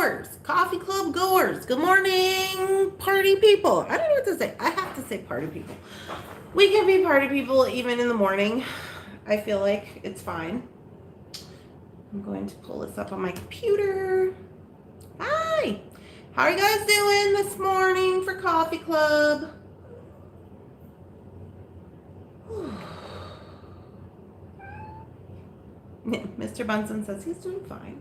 goers, coffee club goers. Good morning, party people. I don't know what to say. I have to say party people. We can be party people even in the morning. I feel like it's fine. I'm going to pull this up on my computer. Hi. How are you guys doing this morning for coffee club? Mr. Bunsen says he's doing fine.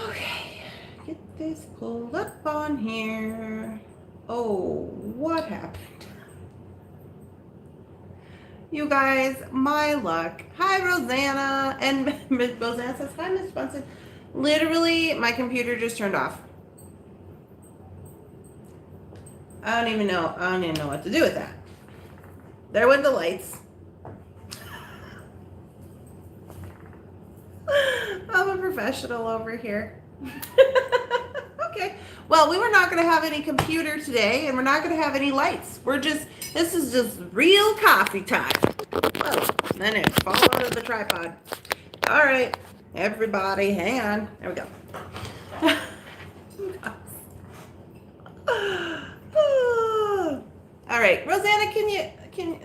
Okay, get this pulled up on here. Oh, what happened? You guys, my luck. Hi, Rosanna. And Rosanna says, hi, Miss Bunsen. Literally, my computer just turned off. I don't even know what to do with that. There went the lights. I'm a professional over here. Okay. Well, we were not going to have any computer today, and we're not going to have any lights. This is just real coffee time. Whoa. Then it falls out of the tripod. All right. Everybody, hang on. There we go. All right. Rosanna,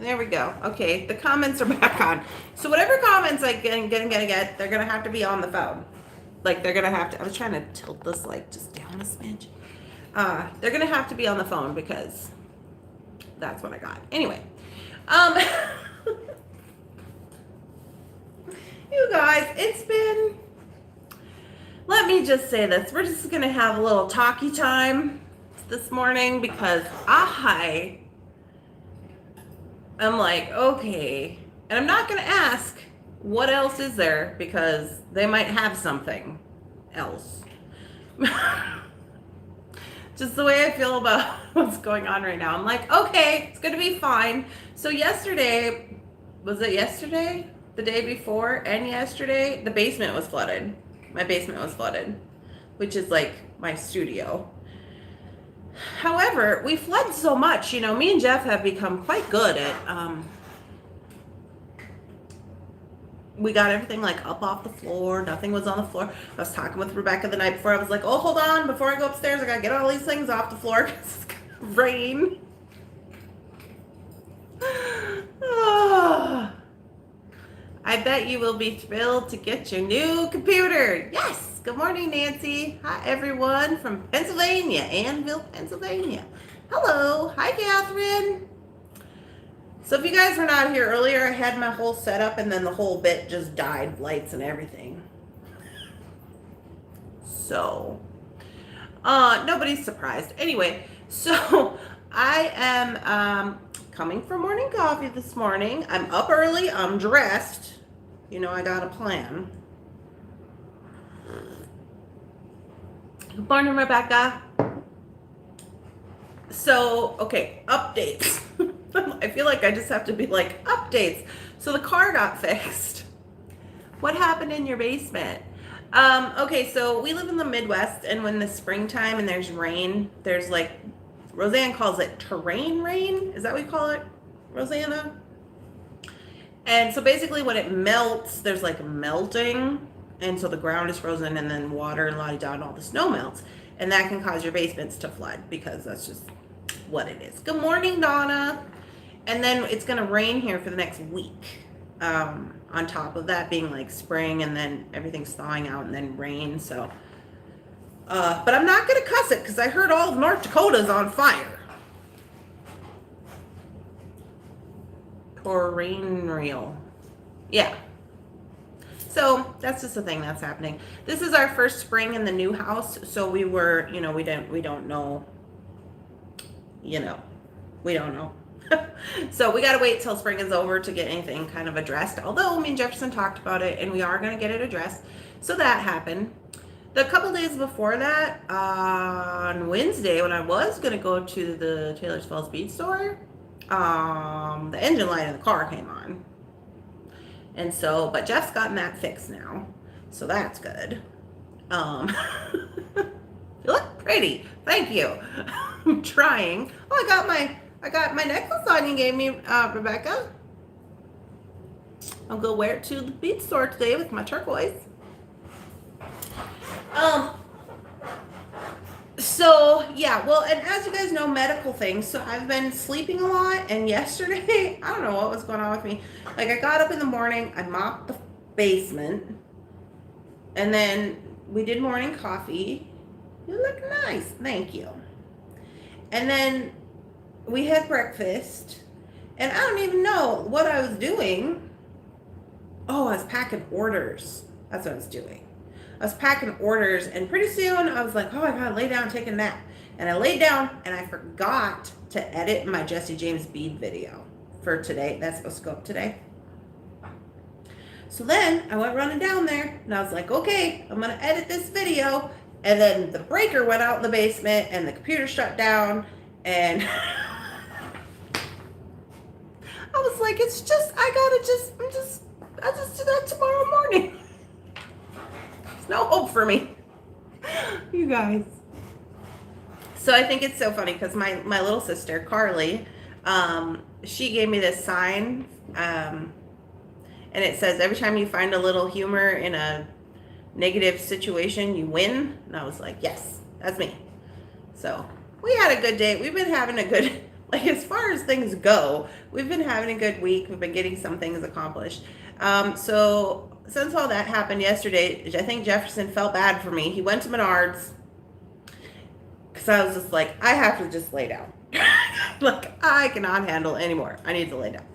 there we go. Okay, the comments are back on. So whatever comments I get, they're gonna have to be on the phone. Like they're gonna have to. I was trying to tilt this like just down a smidge. They're gonna have to be on the phone because that's what I got. Anyway, you guys, it's been. Let me just say this. We're just gonna have a little talkie time this morning because I'm like, okay. And I'm not going to ask what else is there because they might have something else. Just the way I feel about what's going on right now. I'm like, okay, it's going to be fine. So yesterday, was it yesterday? The day before and yesterday, the basement was flooded. My basement was flooded, which is like my studio. However, we flood so much, me and Jeff have become quite good at, we got everything like up off the floor. Nothing was on the floor. I was talking with Rebecca the night before. I was like, oh, hold on. Before I go upstairs, I got to get all these things off the floor because it's going to rain. Oh, I bet you will be thrilled to get your new computer. Yes. Good morning, Nancy. Hi, everyone from Pennsylvania, Annville, Pennsylvania. Hello. Hi, Catherine. So if you guys were not here earlier, I had my whole setup and then the whole bit just died, lights and everything. So, nobody's surprised. Anyway, so I am coming for morning coffee this morning. I'm up early. I'm dressed. I got a plan. Good morning, Rebecca. So, okay, updates. I feel like I just have to be like, updates. So the car got fixed. What happened in your basement? Okay, so we live in the Midwest, and when the springtime and there's rain, there's like, Roseanne calls it terrain rain. Is that what you call it, Rosanna? And so basically when it melts, there's like melting. And so the ground is frozen and then water and la-di-da and all the snow melts. And that can cause your basements to flood because that's just what it is. Good morning, Donna. And then it's going to rain here for the next week. On top of that being like spring and then everything's thawing out and then rain. So, but I'm not going to cuss it because I heard all of North Dakota's on fire. Terrain reel. Yeah. So that's just the thing that's happening. This is our first spring in the new house. So we were, we don't know. We don't know. So we got to wait till spring is over to get anything kind of addressed. Although me and Jefferson talked about it and we are going to get it addressed. So that happened. The couple days before that, on Wednesday, when I was going to go to the Taylorsville Speed store, the engine light in the car came on. And so, but Jeff's gotten that fixed now. So that's good. You look pretty. Thank you. I'm trying. Oh, I got my necklace on you gave me, Rebecca. I'll go wear it to the beach store today with my turquoise. Um, So yeah, well, and as you guys know, medical things. So I've been sleeping a lot, and yesterday, I don't know what was going on with me. Like I got up in the morning, I mopped the basement, and then we did morning coffee. You look nice, thank you. And then we had breakfast, and I don't even know what I was doing. Oh, I was packing orders. That's what I was doing. I was packing orders, and pretty soon I was like, oh, I gotta lay down and take a nap. And I laid down, and I forgot to edit my Jesse James bead video for today. That's supposed to go up today. So then I went running down there, and I was like, okay, I'm gonna edit this video. And then the breaker went out in the basement, and the computer shut down, and I was like, it's just, I'll just do that tomorrow morning. There's no hope for me. You guys. So I think it's so funny because my little sister, Carly, she gave me this sign, and it says, every time you find a little humor in a negative situation, you win. And I was like, yes, that's me. So we had a good day. We've been having a good, like as far as things go, we've been having a good week. We've been getting some things accomplished. So since all that happened yesterday, I think Jefferson felt bad for me. He went to Menards because I was just like, I have to just lay down. Like I cannot handle anymore. I need to lay down.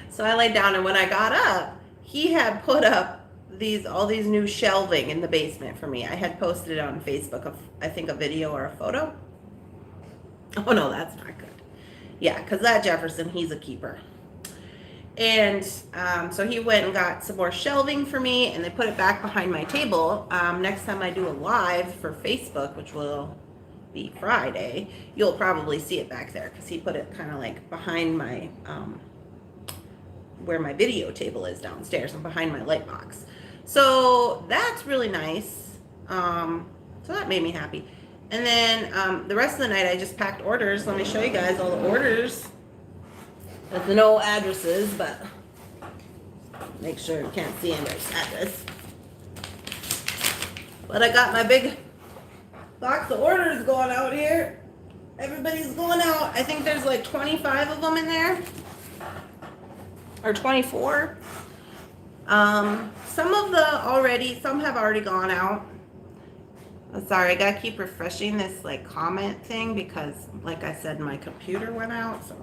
So I laid down, and when I got up, he had put up all these new shelving in the basement for me. I had posted it on Facebook, I think a video or a photo. Oh no, that's not good. Yeah, because that Jefferson, he's a keeper. And so he went and got some more shelving for me, and they put it back behind my table. Next time I do a live for Facebook, which will be Friday, you'll probably see it back there because he put it kind of like behind my where my video table is downstairs and behind my light box. So that's really nice. So that made me happy. And then the rest of the night I just packed orders. Let me show you guys all the orders. There's no addresses, but make sure you can't see anybody's address. But I got my big box of orders going out here. Everybody's going out. I think there's like 25 of them in there. Or 24. Some have already gone out. I'm sorry, I gotta keep refreshing this like comment thing because like I said, my computer went out, so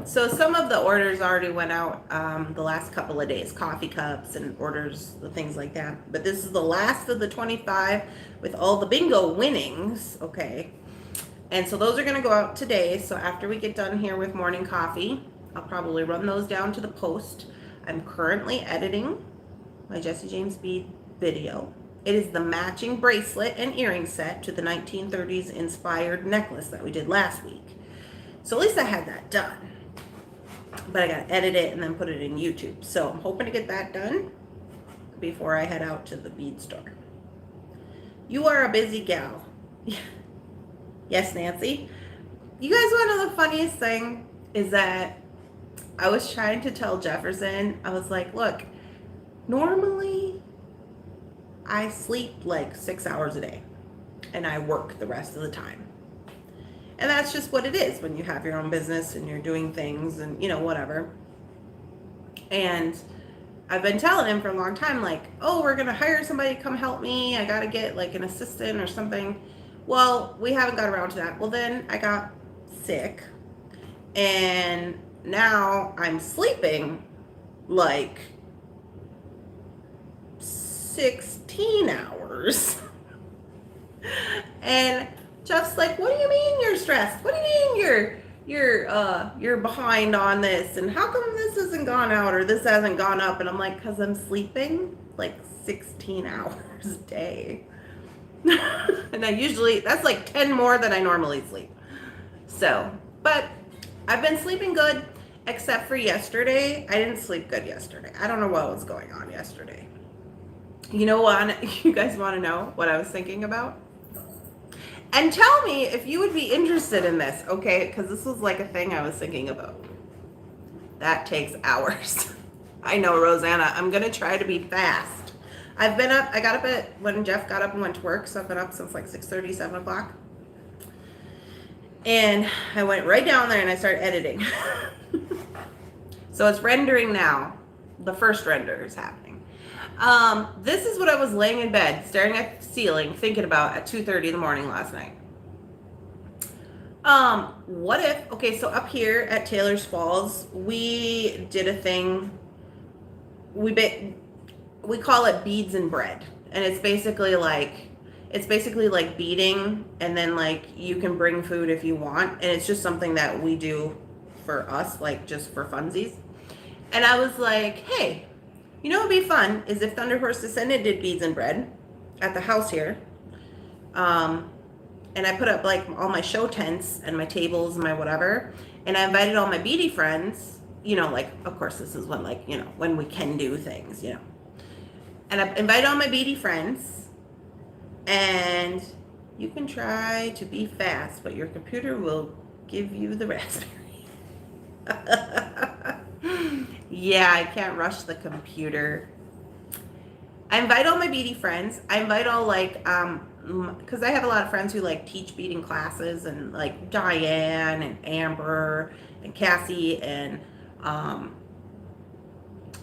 so some of the orders already went out the last couple of days, coffee cups and orders, the things like that. But this is the last of the 25 with all the bingo winnings, okay? And so those are going to go out today. So after we get done here with morning coffee, I'll probably run those down to the post. I'm currently editing my Jesse James bead video. It is the matching bracelet and earring set to the 1930s inspired necklace that we did last week. So at least I had that done. But I got to edit it and then put it in YouTube. So I'm hoping to get that done before I head out to the bead store. You are a busy gal. Yes, Nancy. You guys want to know the funniest thing is that I was trying to tell Jefferson, I was like, look, normally I sleep like 6 hours a day and I work the rest of the time. And that's just what it is when you have your own business and you're doing things and, you know, whatever. And I've been telling him for a long time, like, oh, we're going to hire somebody to come help me. I got to get like an assistant or something. Well, we haven't got around to that. Well, then I got sick and now I'm sleeping like 16 hours. And Jeff's like, what do you mean you're stressed? What do you mean you're behind on this? And how come this hasn't gone out or this hasn't gone up? And I'm like, because I'm sleeping like 16 hours a day. And that's like 10 more than I normally sleep. So, but I've been sleeping good except for yesterday. I didn't sleep good yesterday. I don't know what was going on yesterday. You know what? You guys want to know what I was thinking about? And tell me if you would be interested in this, okay? Because this was like a thing I was thinking about. That takes hours. I know, Rosanna. I'm gonna try to be fast. I've been up. I got up at when Jeff got up and went to work, so I've been up since like 6:30, 7 o'clock. And I went right down there and I started editing. So it's rendering now. The first render is happening. This is what I was laying in bed, staring at the ceiling, thinking about at 2:30 in the morning last night. What if, okay, so up here at Taylor's Falls, we did a thing, we call it beads and bread. And it's basically like beading, and then like you can bring food if you want. And it's just something that we do for us, like just for funsies. And I was like, hey, you know what would be fun is if Thunder Horse Descendant did beads and bread at the house here. And I put up like all my show tents and my tables and my whatever. And I invited all my beady friends, you know, like, of course, this is when like, you know, when we can do things, you know. And I invited all my beady friends, and you can try to be fast, but your computer will give you the raspberry. Yeah, I can't rush the computer. I invite all my beady friends. I invite all like, because I have a lot of friends who like teach beading classes, and like Diane and Amber and Cassie and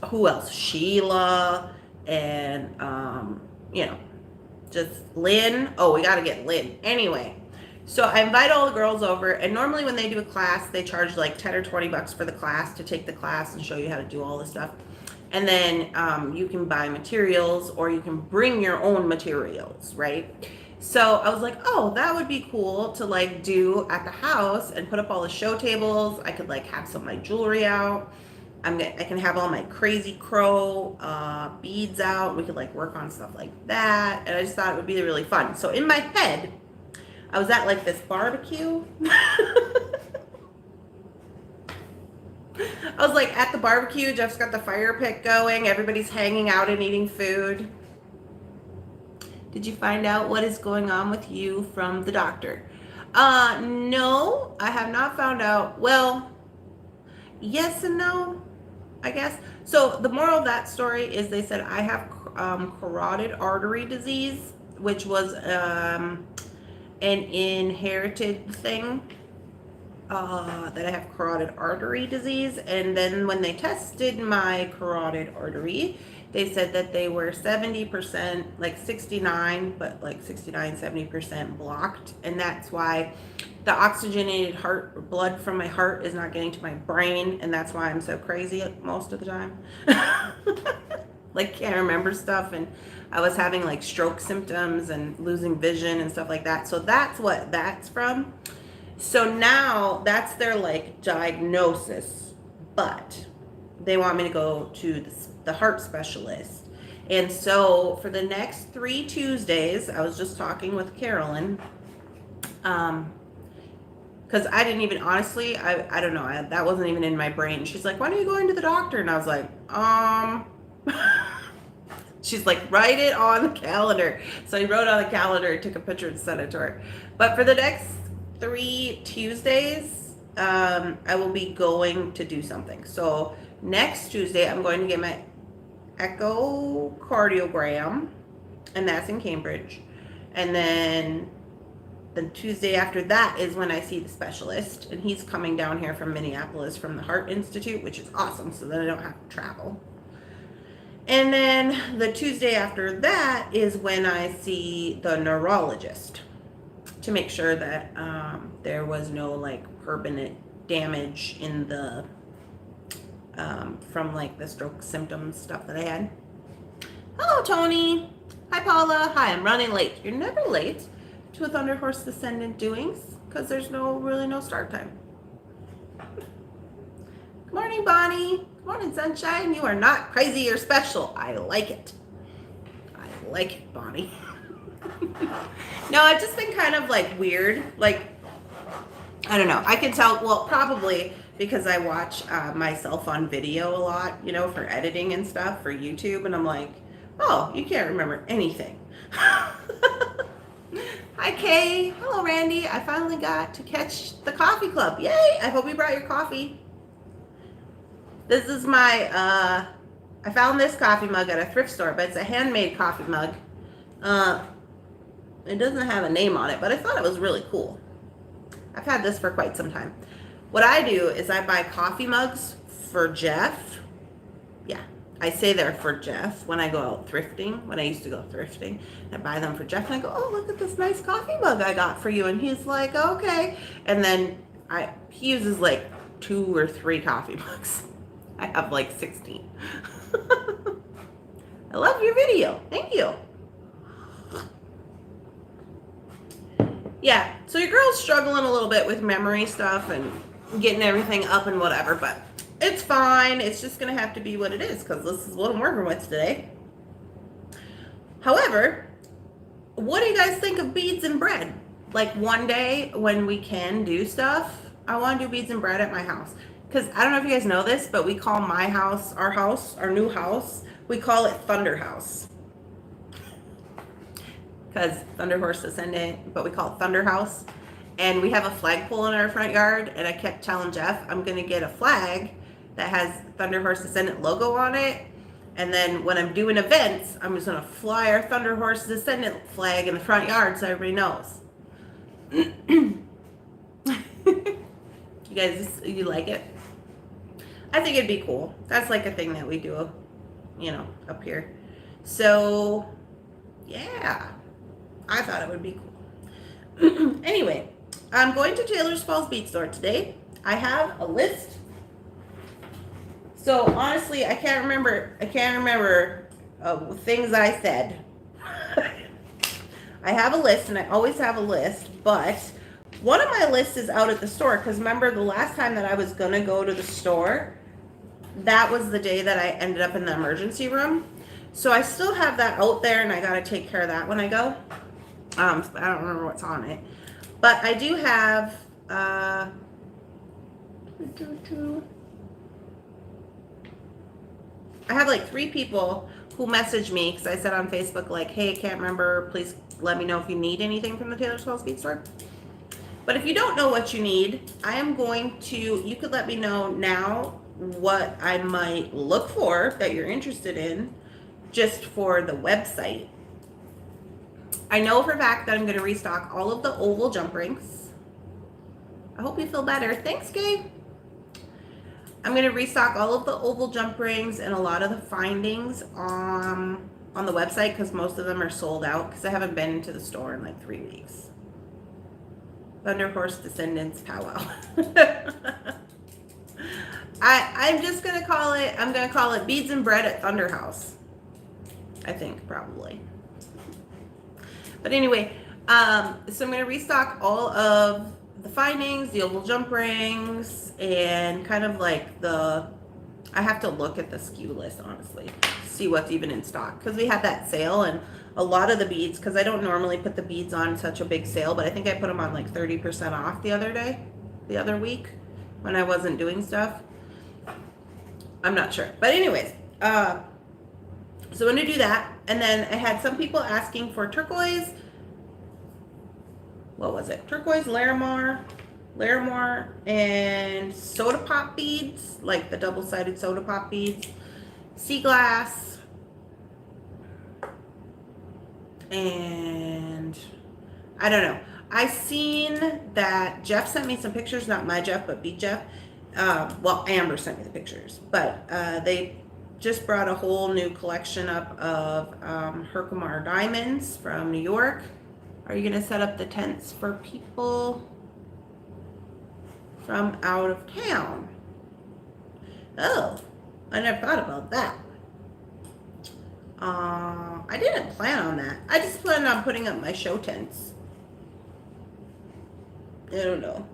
who else? Sheila and you know, just Lynn. Oh, we got to get Lynn. Anyway, so I invite all the girls over, and normally when they do a class, they charge like 10 or 20 bucks for the class to take the class and show you how to do all this stuff. And then you can buy materials, or you can bring your own materials, right? So I was like, oh, that would be cool to like do at the house and put up all the show tables. I could like have some of my jewelry out. I can have all my Crazy Crow beads out. We could like work on stuff like that. And I just thought it would be really fun. So in my head, I was at like this barbecue. I was like at the barbecue. Jeff's got the fire pit going. Everybody's hanging out and eating food. Did you find out what is going on with you from the doctor? No, I have not found out. Well, yes and no, I guess. So the moral of that story is they said I have carotid artery disease, which was an inherited thing. That I have carotid artery disease. And then when they tested my carotid artery, they said that they were 70%, like 69, but like 69, 70% blocked. And that's why the oxygenated blood from my heart is not getting to my brain. And that's why I'm so crazy most of the time. Like can't remember stuff. And I was having like stroke symptoms and losing vision and stuff like that. So that's what that's from. So now that's their like diagnosis, but they want me to go to the heart specialist. And so for the next 3 Tuesdays, I was just talking with Carolyn, because I didn't even, honestly, I don't know, that wasn't even in my brain. She's like, when are you going to the doctor? And I was like, she's like, write it on the calendar. So I wrote on the calendar, took a picture and sent it to her. But for the next 3 Tuesdays, I will be going to do something. So next Tuesday, I'm going to get my echocardiogram, and that's in Cambridge. And then the Tuesday after that is when I see the specialist, and he's coming down here from Minneapolis from the Heart Institute, which is awesome, so then I don't have to travel. And then the Tuesday after that is when I see the neurologist, to make sure that there was no like permanent damage in the from like the stroke symptoms stuff that I had. Hello, Tony. Hi, Paula. Hi, I'm running late. You're never late to a Thunder Horse Descendant doings because there's really no start time. Good morning, Bonnie. Good morning, Sunshine. You are not crazy or special. I like it. I like it, Bonnie. No, I've just been kind of like weird. Like, I don't know. I can tell, well, probably because I watch myself on video a lot, you know, for editing and stuff for YouTube. And I'm like, oh, you can't remember anything. Hi, Kay. Hello, Randy. I finally got to catch the coffee club. Yay. I hope you brought your coffee. This is my I found this coffee mug at a thrift store, but it's a handmade coffee mug. It doesn't have a name on it, but I thought it was really cool. I've had this for quite some time. What I do is I buy coffee mugs for Jeff. Yeah, I say they're for Jeff when I go out thrifting. When I used to go thrifting, I buy them for Jeff, and I go, "Oh, look at this nice coffee mug I got for you," and he's like, "Okay," and then he uses like 2 or 3 coffee mugs. I have like 16. I love your video. Thank you. Yeah, so your girl's struggling a little bit with memory stuff and getting everything up and whatever, but it's fine. It's just going to have to be what it is because this is what I'm working with today. However, what do you guys think of beads and bread? Like one day when we can do stuff, I want to do beads and bread at my house. Because I don't know if you guys know this, but we call my house, our new house, we call it Thunder House. Because Thunder Horse Descendant, but we call it Thunder House. And we have a flagpole in our front yard, and I kept telling Jeff, I'm going to get a flag that has Thunder Horse Descendant logo on it. And then when I'm doing events, I'm just going to fly our Thunder Horse Descendant flag in the front yard so everybody knows. You guys, you like it? I think it'd be cool. That's like a thing that we do, up here. So, yeah. I thought it would be cool. Anyway, I'm going to Taylor's Falls Bead Store today. I have a list. So honestly, I can't remember things I said. I have a list, and I always have a list, but one of my lists is out at the store because remember the last time that I was gonna go to the store, that was the day that I ended up in the emergency room. So I still have that out there, and I gotta take care of that when I go. I don't remember what's on it, but I do have I have like 3 people who messaged me because I said on Facebook like, hey, can't remember, please let me know if you need anything from the Taylor's Falls Bead Store. But if you don't know what you need, I am going to, you could let me know now what I might look for that you're interested in just for the website. I know for a fact that I'm going to restock all of the oval jump rings. I hope you feel better. Thanks, Gabe. I'm going to restock all of the oval jump rings and a lot of the findings on the website because most of them are sold out because I haven't been into the store in like 3 weeks. Thunder Horse Descendants powwow. I'm just going to call it Beads and Bread at Thunder House. I think, probably. But anyway, so I'm going to restock all of the findings, the oval jump rings, and kind of like I have to look at the SKU list, honestly, to see what's even in stock. Because we had that sale, and a lot of the beads, because I don't normally put the beads on such a big sale, but I think I put them on like 30% off the other week, when I wasn't doing stuff. I'm not sure. But anyways, so I'm going to do that. And then I had some people asking for turquoise. What was it? Turquoise, Larimar, and soda pop beads, like the double-sided soda pop beads, sea glass, and I don't know. I seen that Jeff sent me some pictures, not my Jeff, but Bead Jeff. Well, Amber sent me the pictures, but they just brought a whole new collection up of Herkimer diamonds from New York. Are you going to set up the tents for people from out of town? Oh, I never thought about that. I didn't plan on that. I just planned on putting up my show tents. I don't know.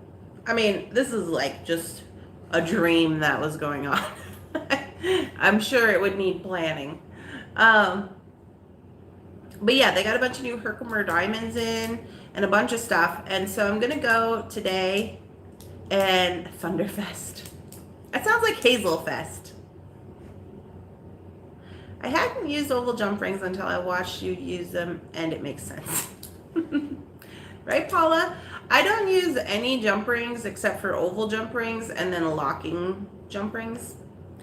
I mean, this is like just a dream that was going on. I'm sure it would need planning. But yeah, they got a bunch of new Herkimer diamonds in and a bunch of stuff. And so I'm going to go today and Thunderfest. That sounds like Hazelfest. I hadn't used oval jump rings until I watched you use them, and it makes sense. Right, Paula? I don't use any jump rings except for oval jump rings and then locking jump rings.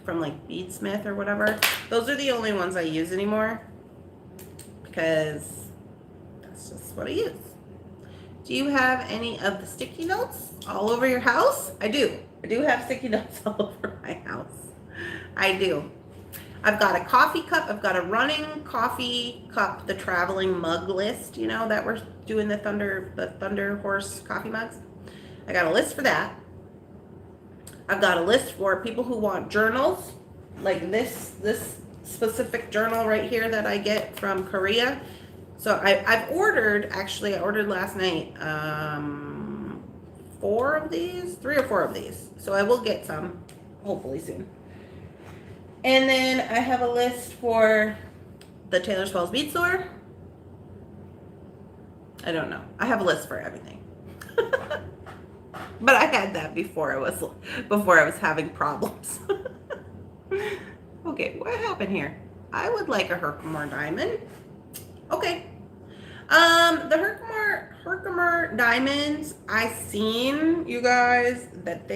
from like Beadsmith or whatever. Those are the only ones I use anymore because that's just what I use. Do you have any of the sticky notes all over your house? I do. I do have sticky notes all over my house. I do. I've got a coffee cup. I've got a running coffee cup, the traveling mug list, you know, that we're doing the Thunder Horse coffee mugs. I got a list for that. I've got a list for people who want journals, like this specific journal right here that I get from Korea. So I've ordered, actually I ordered last night, 3 or 4 of these. So I will get some, hopefully soon. And then I have a list for the Taylor Swells Bead Store. I don't know. I have a list for everything. But I had that before I was having problems. Okay, what happened here? I would like a Herkimer diamond. Okay. The Herkimer diamonds, I seen, you guys, that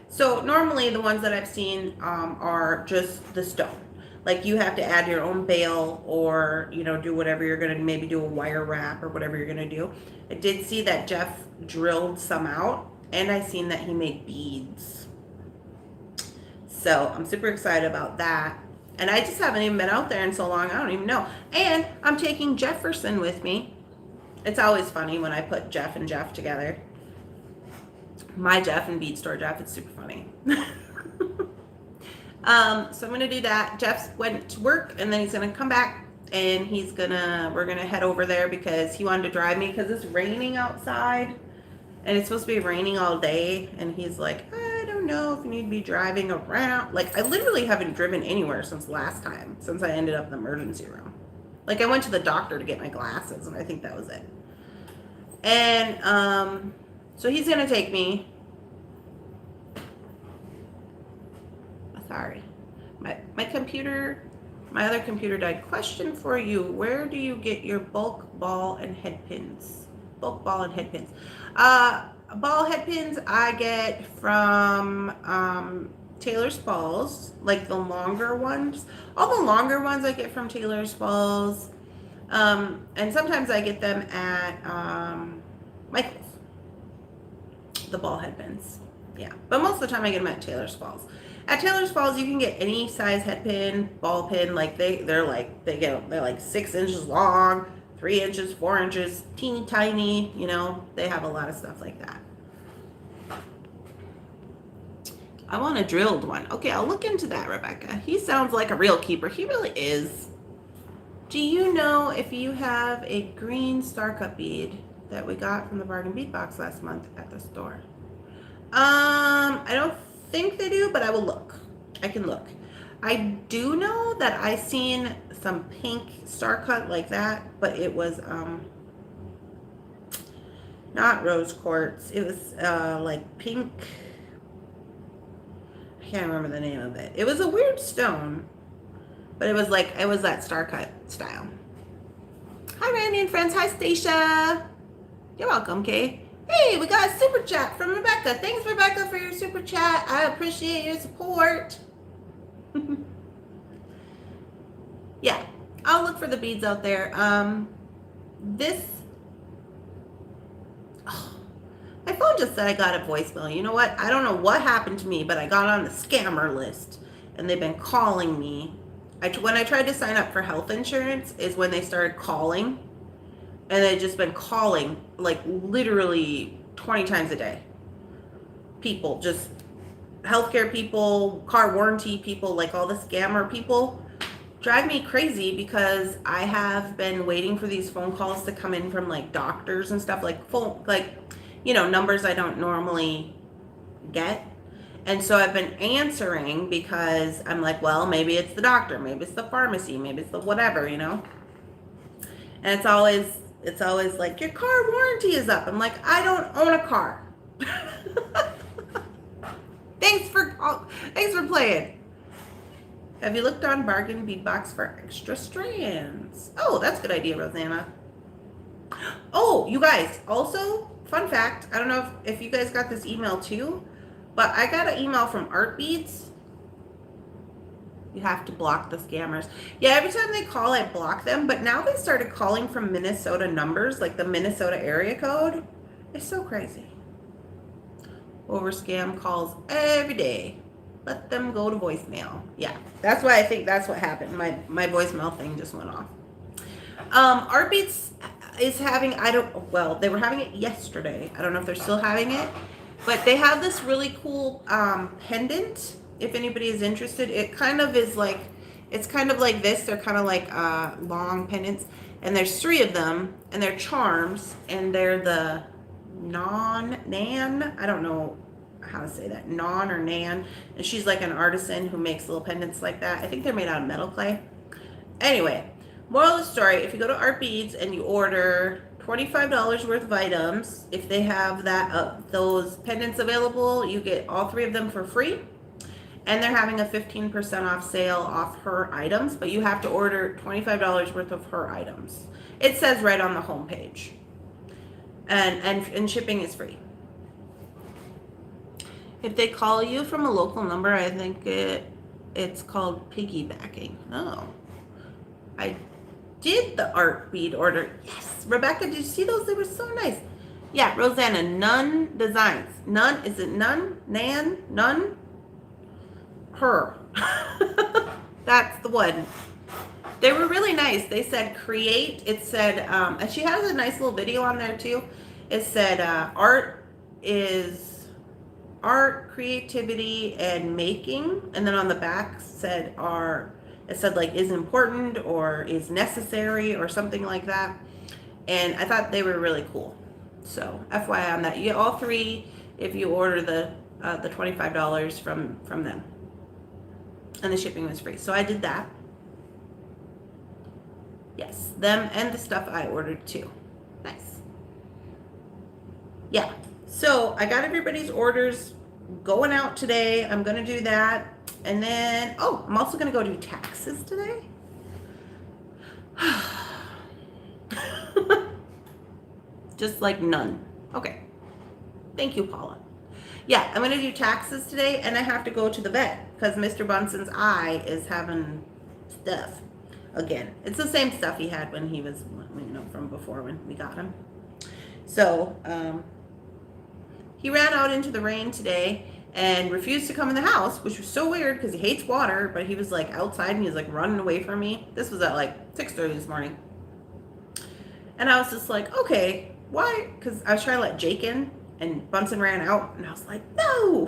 so normally the ones that I've seen are just the stone. Like you have to add your own bale or, you know, do whatever you're going to, maybe do a wire wrap or whatever you're going to do. I did see that Jeff drilled some out and I seen that he made beads. So I'm super excited about that. And I just haven't even been out there in so long, I don't even know. And I'm taking Jefferson with me. It's always funny when I put Jeff and Jeff together. My Jeff and Bead Store Jeff, it's super funny. So I'm gonna do that. Jeff went to work and then he's gonna come back and we're gonna head over there because he wanted to drive me because it's raining outside and it's supposed to be raining all day. And he's like, I don't know if you need to be driving around. Like I literally haven't driven anywhere since last time, since I ended up in the emergency room. Like I went to the doctor to get my glasses and I think that was it. And so he's gonna take me. Sorry, my other computer died. Question for you: where do you get your bulk ball and head pins? Bulk ball and head pins. Ball head pins I get from Taylor Swells, like the longer ones. All the longer ones I get from Taylor Swells, and sometimes I get them at Michael's. The ball head pins, yeah. But most of the time I get them at Taylor Swells. At Taylor Swells, you can get any size head pin, ball pin. Like they're like 6 inches long, 3 inches, 4 inches, teeny tiny. You know, they have a lot of stuff like that. I want a drilled one. Okay, I'll look into that, Rebecca. He sounds like a real keeper. He really is. Do you know if you have a green star cut bead that we got from the bargain bead box last month at the store? I don't think they do, but I will look. I can look. I do know that I seen some pink star cut like that, but it was not rose quartz. It was like pink. I can't remember the name of it. It was a weird stone, but it was that star cut style. Hi Randy and friends. Hi Stacia. You're welcome, Kay. Hey, we got a super chat from Rebecca. Thanks, Rebecca, for your super chat. I appreciate your support. Yeah, I'll look for the beads out there. My phone just said I got a voicemail. You know what? I don't know what happened to me, but I got on the scammer list, and they've been calling me. When I tried to sign up for health insurance is when they started calling. And they've just been calling, like, literally 20 times a day. People, just healthcare people, car warranty people, like all the scammer people, drive me crazy because I have been waiting for these phone calls to come in from, like, doctors and stuff, like, numbers I don't normally get. And so I've been answering because I'm like, well, maybe it's the doctor, maybe it's the pharmacy, maybe it's the whatever, you know? And it's always like, your car warranty is up. I'm like, I don't own a car. Thanks for playing. Have you looked on Bargain Bead Box for extra strands? Oh, that's a good idea, Rosanna. Oh, you guys, also, fun fact, I don't know if you guys got this email too, but I got an email from Art Beads. You have to block the scammers. Yeah, every time they call, I block them. But now they started calling from Minnesota numbers, like the Minnesota area code. It's so crazy. Over scam calls every day. Let them go to voicemail. Yeah, that's why I think that's what happened. My voicemail thing just went off. Artbeats is having, well, they were having it yesterday. I don't know if they're still having it, but they have this really cool pendant. If anybody is interested, it kind of is like, it's kind of like this. They're kind of like long pendants, and there's 3 of them, and they're charms, and they're the Nan. I don't know how to say that, Non or Nan, and she's like an artisan who makes little pendants like that. I think they're made out of metal clay. Anyway, moral of the story, if you go to Art Beads and you order $25 worth of items, if they have that those pendants available, you get all 3 of them for free. And they're having a 15% off sale off her items, but you have to order $25 worth of her items. It says right on the homepage. And shipping is free. If they call you from a local number, I think it's called piggybacking. Oh. I did the art bead order. Yes. Rebecca, did you see those? They were so nice. Yeah, Rosanna, Nun Designs. Nun, is it Nun? Nan? Nun? Her. That's the one. They were really nice. They said create. It said, and she has a nice little video on there too. It said art is art, creativity, and making. And then on the back said it said like is important or is necessary or something like that. And I thought they were really cool. So FYI on that. You get all 3 if you order the $25 from them. And the shipping was free. So I did that. Yes, them and the stuff I ordered too. Nice. Yeah. So I got everybody's orders going out today. I'm going to do that. And then, I'm also going to go do taxes today. Just like none. Okay. Thank you, Paula. Yeah, I'm going to do taxes today, and I have to go to the vet because Mr. Bunson's eye is having stuff again. It's the same stuff he had when he was, from before when we got him. So, he ran out into the rain today and refused to come in the house, which was so weird because he hates water, but he was like outside and he was like running away from me. This was at like 6:30 this morning. And I was just like, okay, why? Because I was trying to let Jake in. And Bunsen ran out, and I was like, no!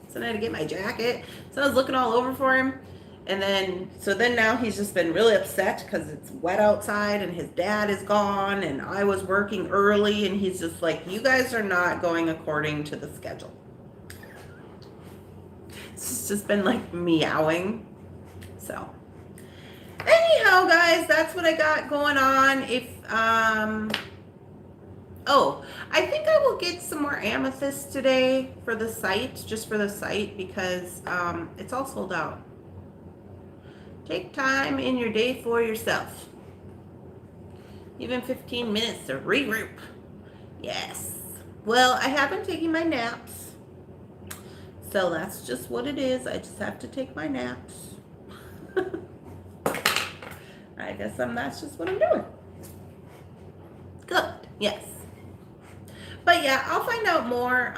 So then I had to get my jacket. So I was looking all over for him. And then now he's just been really upset because it's wet outside, and his dad is gone, and I was working early, and he's just like, you guys are not going according to the schedule. It's just been like meowing. So, anyhow, guys, that's what I got going on. I think I will get some more amethyst today for the site, just for the site, because it's all sold out. Take time in your day for yourself. Even 15 minutes to regroup. Yes. Well, I have been taking my naps. So that's just what it is. I just have to take my naps. I guess that's just what I'm doing. Good. Yes. But yeah, I'll find out more.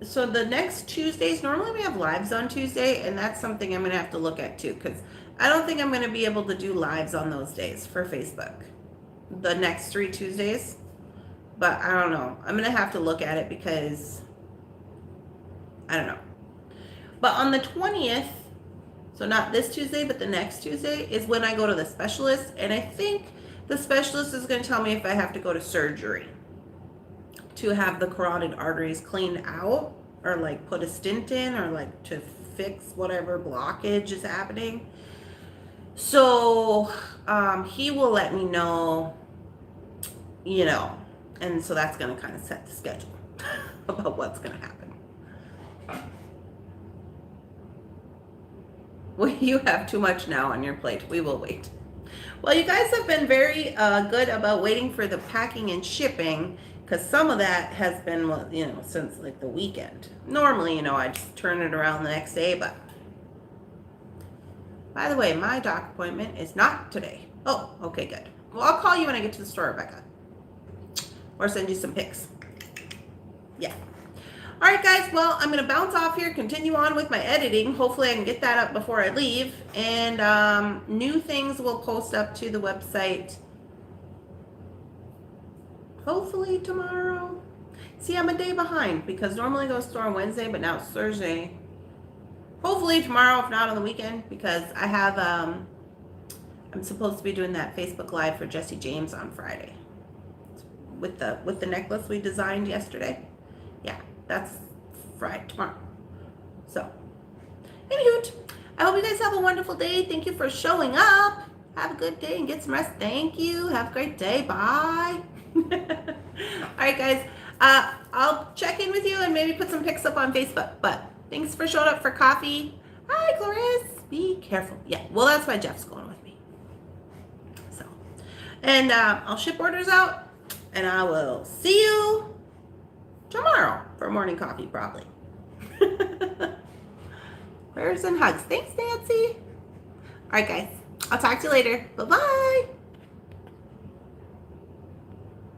So the next Tuesdays, normally we have lives on Tuesday, and that's something I'm going to have to look at too, because I don't think I'm going to be able to do lives on those days for Facebook. The next 3 Tuesdays. But I don't know. I'm going to have to look at it because I don't know. But on the 20th, so not this Tuesday, but the next Tuesday is when I go to the specialist, and I think the specialist is going to tell me if I have to go to surgery to have the carotid arteries cleaned out, or like put a stent in, or like to fix whatever blockage is happening. So he will let me know, and so that's going to kind of set the schedule about what's going to happen. Well, you have too much now on your plate. We will wait. Well, you guys have been very good about waiting for the packing and shipping, because some of that has been, since like the weekend. Normally, I just turn it around the next day, but By the way, my doc appointment is not today. Oh, okay, good. Well, I'll call you when I get to the store, Rebecca. Or send you some pics. Yeah. All right, guys. Well, I'm going to bounce off here, continue on with my editing. Hopefully I can get that up before I leave. And new things will post up to the website hopefully tomorrow. See, I'm a day behind because normally I go to the store on Wednesday, but now it's Thursday. Hopefully tomorrow, if not on the weekend, because I have, I'm supposed to be doing that Facebook Live for Jesse James on Friday with the necklace we designed yesterday. Yeah, that's Friday, tomorrow. So, anywho, I hope you guys have a wonderful day. Thank you for showing up. Have a good day and get some rest. Thank you. Have a great day. Bye. All right, guys. I'll check in with you and maybe put some pics up on Facebook. But thanks for showing up for coffee. Hi, Clarice. Be careful. Yeah, well, that's why Jeff's going with me. So, and I'll ship orders out. And I will see you tomorrow for morning coffee, probably. Prayers and hugs. Thanks, Nancy. All right, guys. I'll talk to you later. Bye-bye.